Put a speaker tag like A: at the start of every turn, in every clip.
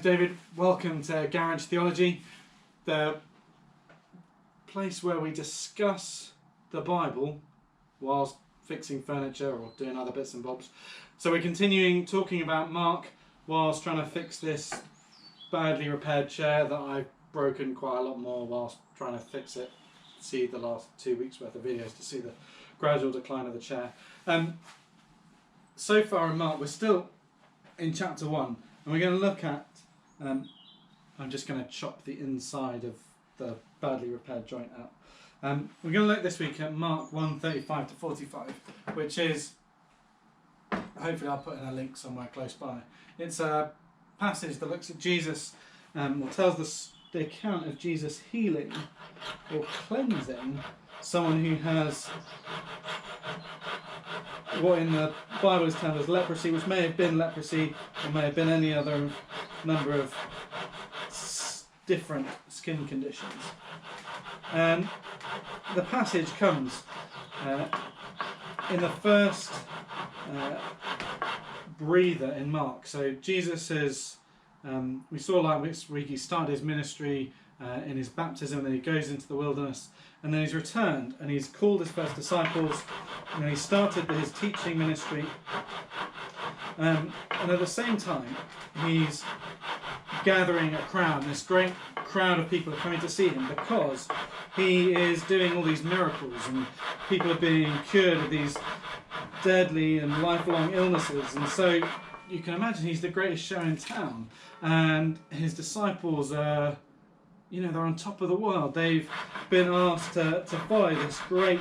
A: David. Welcome to Garage Theology, the place where we discuss the Bible whilst fixing furniture or doing other bits and bobs. So we're continuing talking about Mark whilst trying to fix this badly repaired chair that I've broken quite a lot more whilst trying to fix it. See the last 2 weeks worth of videos to see the gradual decline of the chair. So far in Mark we're still in chapter 1. And we're going to look at, I'm just going to chop the inside of the badly repaired joint out. We're going to look this week at Mark 1:35 to 45, which is, hopefully I'll put in a link somewhere close by. It's a passage that looks at Jesus, or tells us the account of Jesus healing or cleansing someone who has what in the Bible is termed as leprosy, which may have been leprosy or may have been any other number of different skin conditions. And the passage comes in the first breather in Mark. So Jesus is, we saw last week he started his ministry in his baptism, and then he goes into the wilderness, and then he's returned and he's called his first disciples, and then he started his teaching ministry, and at the same time he's gathering a crowd. This great crowd of people are coming to see him because he is doing all these miracles, and people are being cured of these deadly and lifelong illnesses. And so you can imagine he's the greatest show in town, and his disciples are, they're on top of the world. They've been asked to follow this great,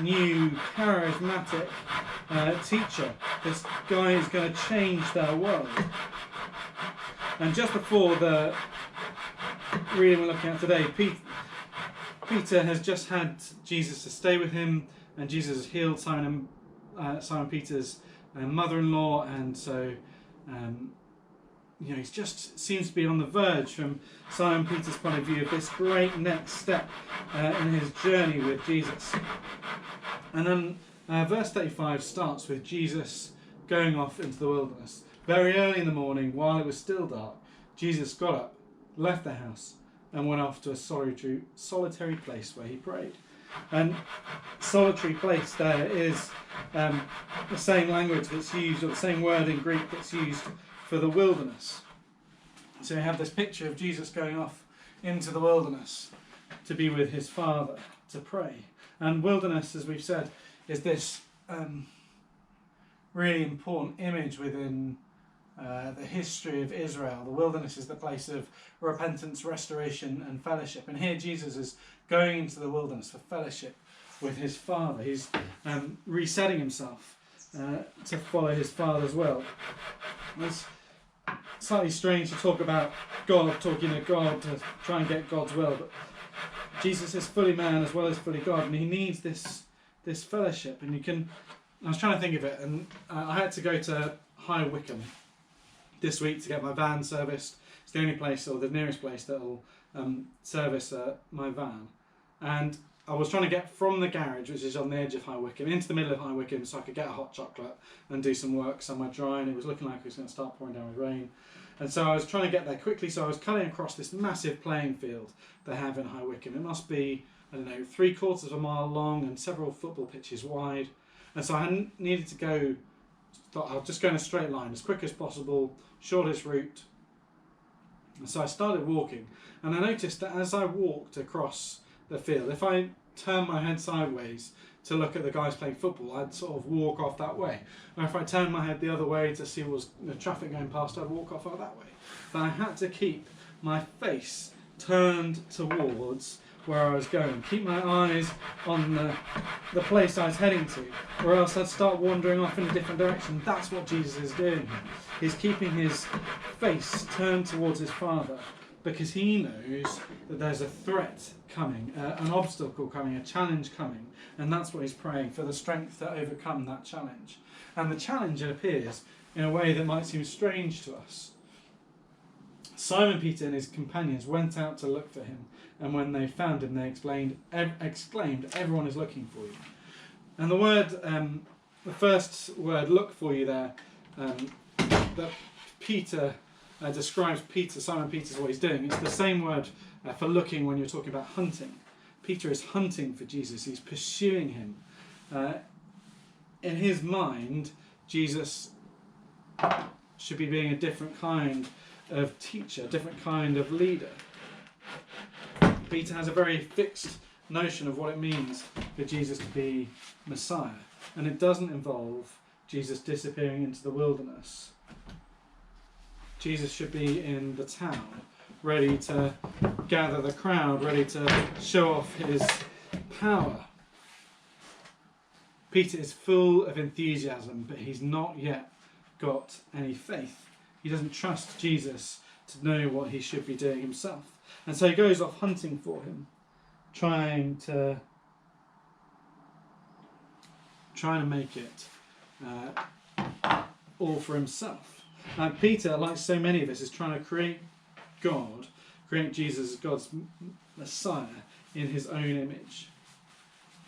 A: new, charismatic teacher. This guy is going to change their world. And just before the reading we're looking at today, Peter has just had Jesus to stay with him, and Jesus has healed Simon Peter's mother-in-law, and so he just seems to be on the verge, from Simon Peter's point of view, of this great next step in his journey with Jesus. And then verse 35 starts with Jesus going off into the wilderness. Very early in the morning, while it was still dark, Jesus got up, left the house, and went off to a solitary place where he prayed. And solitary place there is the same language that's used, or the same word in Greek that's used for the wilderness. So we have this picture of Jesus going off into the wilderness to be with his Father, to pray. And wilderness, as we've said, is this really important image within the history of Israel. The wilderness is the place of repentance, restoration and fellowship. And here Jesus is going into the wilderness for fellowship with his Father. He's resetting himself to follow his Father's will. It's slightly strange to talk about God, talking to God to try and get God's will, but Jesus is fully man as well as fully God, and he needs this fellowship. And I was trying to think of it, and I had to go to High Wycombe this week to get my van serviced. It's the only place, or the nearest place, that will service my van. And I was trying to get from the garage, which is on the edge of High Wycombe, into the middle of High Wycombe so I could get a hot chocolate and do some work somewhere dry, and it was looking like it was going to start pouring down with rain. And so I was trying to get there quickly, so I was cutting across this massive playing field they have in High Wycombe. It must be, 3/4 of a mile long and several football pitches wide. And so I needed to go, thought I'll just go in a straight line as quick as possible, shortest route. And so I started walking, and I noticed that as I walked across the field, if I turned my head sideways to look at the guys playing football, I'd sort of walk off that way. And if I turned my head the other way to see what was the traffic going past, I'd walk off that way. But I had to keep my face turned towards where I was going, keep my eyes on the place I was heading to, or else I'd start wandering off in a different direction. That's what Jesus is doing here. He's keeping his face turned towards his Father, because he knows that there's a threat coming, an obstacle coming, a challenge coming, and that's what he's praying for, the strength to overcome that challenge. And the challenge, it appears, in a way that might seem strange to us. Simon Peter and his companions went out to look for him, and when they found him, they exclaimed, "Everyone is looking for you." And the word, the first word, "look for you" there, that Peter describes Simon Peter's what he's doing. It's the same word for looking when you're talking about hunting. Peter is hunting for Jesus. He's pursuing him. In his mind, Jesus should be being a different kind of teacher, a different kind of leader. Peter has a very fixed notion of what it means for Jesus to be Messiah, and it doesn't involve Jesus disappearing into the wilderness. Jesus should be in the town, ready to gather the crowd, ready to show off his power. Peter is full of enthusiasm, but he's not yet got any faith. He doesn't trust Jesus to know what he should be doing himself. And so he goes off hunting for him, trying to make it all for himself. Peter, like so many of us, is trying to create Jesus as God's Messiah in his own image.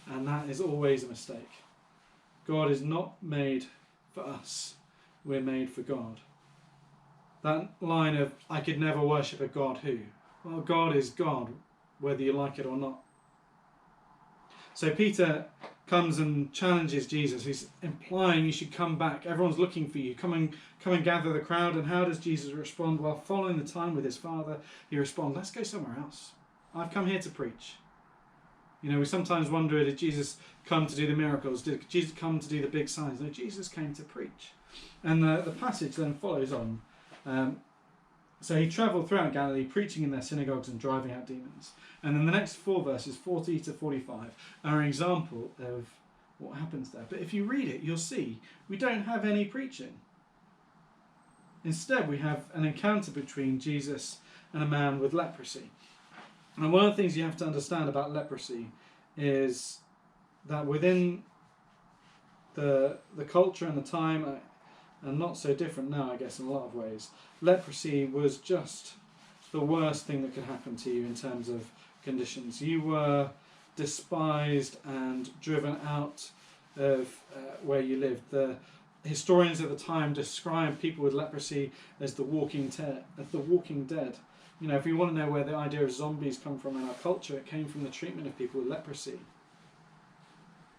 A: And that is always a mistake. God is not made for us. We're made for God. That line of, I could never worship a God who? Well, God is God, whether you like it or not. So Peter comes and challenges Jesus. He's implying you should come back. Everyone's looking for you. Come and gather the crowd. And how does Jesus respond? Well, following the time with his Father, he responds, let's go somewhere else. I've come here to preach. You know, we sometimes wonder, did Jesus come to do the miracles? Did Jesus come to do the big signs? No, Jesus came to preach. And the passage then follows on. So he travelled throughout Galilee, preaching in their synagogues and driving out demons. And then the next 4 verses, 40 to 45, are an example of what happens there. But if you read it, you'll see we don't have any preaching. Instead, we have an encounter between Jesus and a man with leprosy. And one of the things you have to understand about leprosy is that within the culture and the time, and not so different now, I guess, in a lot of ways, leprosy was just the worst thing that could happen to you in terms of conditions. You were despised and driven out of where you lived. The historians of the time described people with leprosy as the walking dead. You know, if we want to know where the idea of zombies come from in our culture, it came from the treatment of people with leprosy.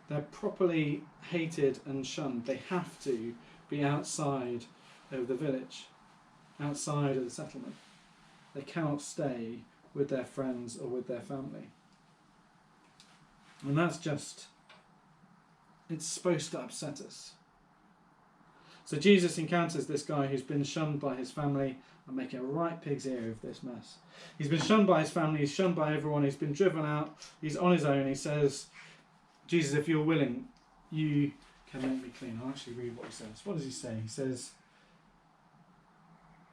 A: They're properly hated and shunned. They have to be outside of the village, outside of the settlement. They cannot stay with their friends or with their family. And that's just, it's supposed to upset us. So Jesus encounters this guy who's been shunned by his family. I'm making a right pig's ear of this mess. He's been shunned by his family, he's shunned by everyone, he's been driven out, he's on his own. He says, Jesus, if you're willing, you can make me clean. I'll actually read what he says. What does he say? He says,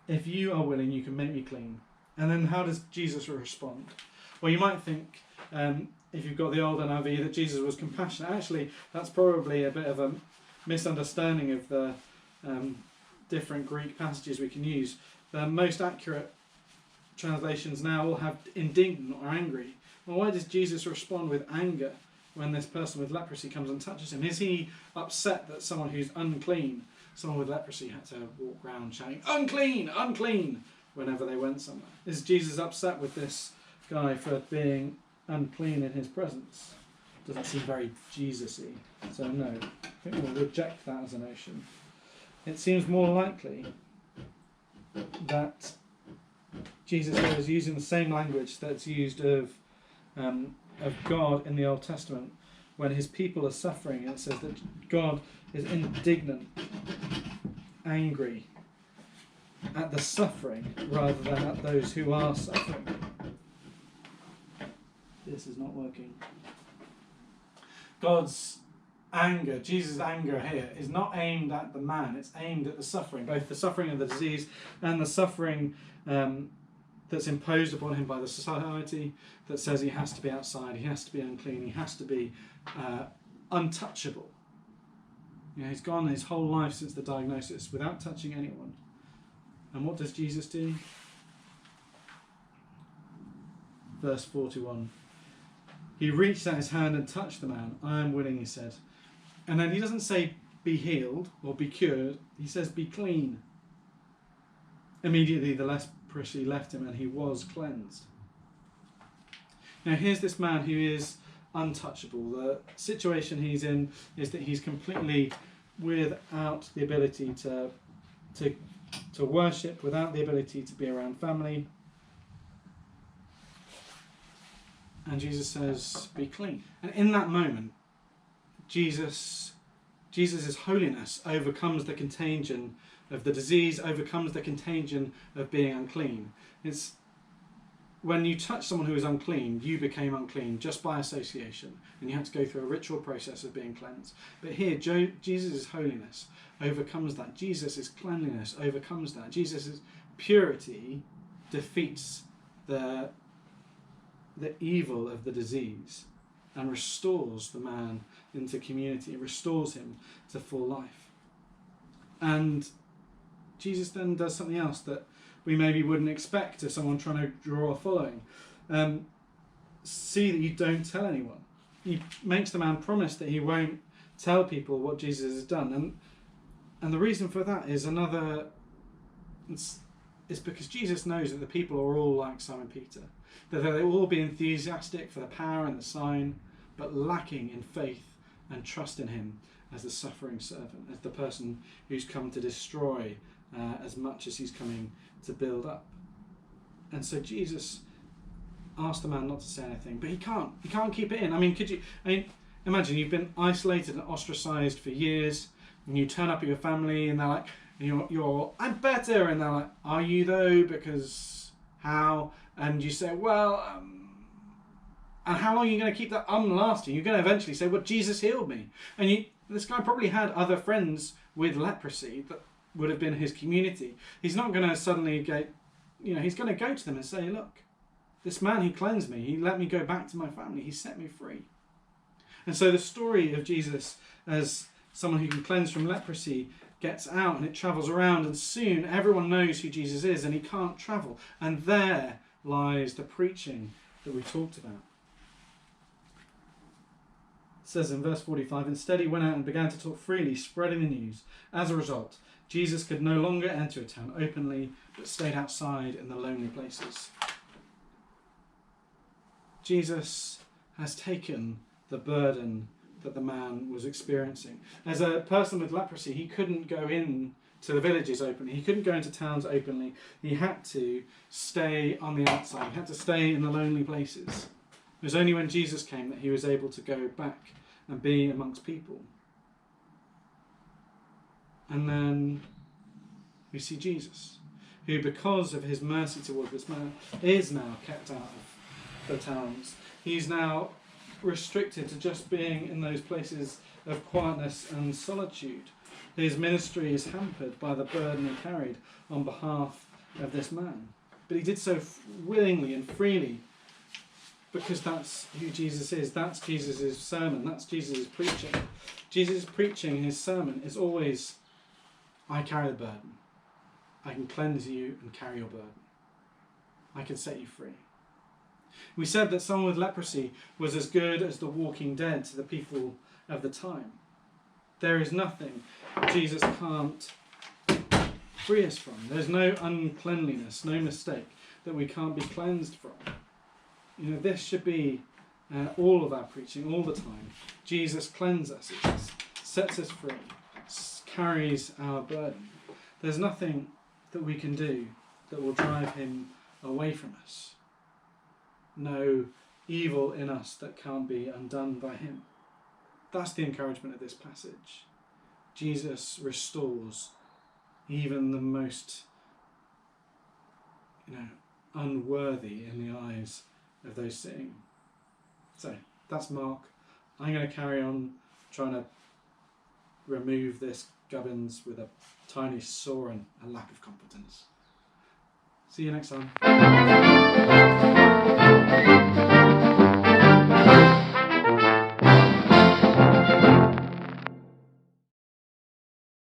A: if you are willing, you can make me clean. And then how does Jesus respond? Well, you might think, if you've got the old NIV, that Jesus was compassionate. Actually, that's probably a bit of a misunderstanding of the different Greek passages we can use. The most accurate translations now all have indignant or angry. Well, why does Jesus respond with anger when this person with leprosy comes and touches him? Is he upset that someone who's unclean, someone with leprosy, had to walk around shouting, unclean, unclean, whenever they went somewhere? Is Jesus upset with this guy for being unclean in his presence? Doesn't seem very Jesus-y. So no, I think we'll reject that as a notion. It seems more likely that Jesus is using the same language that's used of God in the Old Testament when his people are suffering. And it says that God is indignant, angry at the suffering rather than at those who are suffering. This is not working. God's anger, Jesus' anger here, is not aimed at the man, it's aimed at the suffering, both the suffering of the disease and the suffering that's imposed upon him by the society that says he has to be outside, he has to be unclean, he has to be untouchable. You know, he's gone his whole life since the diagnosis without touching anyone. And what does Jesus do? Verse 41. He reached out his hand and touched the man. I am willing, he said. And then he doesn't say be healed or be cured. He says be clean. Immediately the leprosy left him and he was cleansed. Now here's this man who is untouchable. The situation he's in is that he's completely without the ability to worship, without the ability to be around family. And Jesus says, be clean. And in that moment, Jesus' holiness overcomes the contagion of the disease, overcomes the contagion of being unclean. It's when you touch someone who is unclean, you became unclean just by association, and you had to go through a ritual process of being cleansed. But here, Jesus' holiness overcomes that. Jesus' cleanliness overcomes that. Jesus' purity defeats the evil of the disease and restores the man into community, restores him to full life. And Jesus then does something else that we maybe wouldn't expect of someone trying to draw a following. See that you don't tell anyone. He makes the man promise that he won't tell people what Jesus has done. And the reason for that is it's because Jesus knows that the people are all like Simon Peter. That they will all be enthusiastic for the power and the sign, but lacking in faith and trust in him as the suffering servant, as the person who's come to destroy as much as he's coming to build up. And so Jesus asked the man not to say anything, but he can't keep it in. Imagine you've been isolated and ostracized for years, and you turn up at your family and they're like, you're I'm better, and they're like, are you though? Because how? And you say, well, and how long are you going to keep that lasting? You're going to eventually say, well, Jesus healed me. And this guy probably had other friends with leprosy that would have been his community. He's not going to suddenly he's going to go to them and say, look, this man, he cleansed me. He let me go back to my family. He set me free. And so the story of Jesus as someone who can cleanse from leprosy gets out, and it travels around, and soon everyone knows who Jesus is, and he can't travel. And there lies the preaching that we talked about. It says in verse 45, instead he went out and began to talk freely, spreading the news. As a result, Jesus could no longer enter a town openly, but stayed outside in the lonely places. Jesus has taken the burden that the man was experiencing. As a person with leprosy, he couldn't go in to the villages openly. He couldn't go into towns openly. He had to stay on the outside. He had to stay in the lonely places. It was only when Jesus came that he was able to go back and be amongst people. And then we see Jesus, who, because of his mercy towards this man, is now kept out of the towns. He's now restricted to just being in those places of quietness and solitude. His ministry is hampered by the burden he carried on behalf of this man. But he did so willingly and freely because that's who Jesus is. That's Jesus' sermon. That's Jesus' preaching. Jesus' preaching, his sermon, is always, I carry the burden. I can cleanse you and carry your burden. I can set you free. We said that someone with leprosy was as good as the walking dead to the people of the time. There is nothing Jesus can't free us from. There's no uncleanliness, no mistake that we can't be cleansed from. This should be all of our preaching, all the time. Jesus cleanses us, sets us free, carries our burden. There's nothing that we can do that will drive him away from us. No evil in us that can't be undone by him. That's the encouragement of this passage. Jesus restores even the most, unworthy in the eyes of those sitting. So that's Mark. I'm going to carry on trying to remove this gubbins with a tiny saw and a lack of competence. See you next time.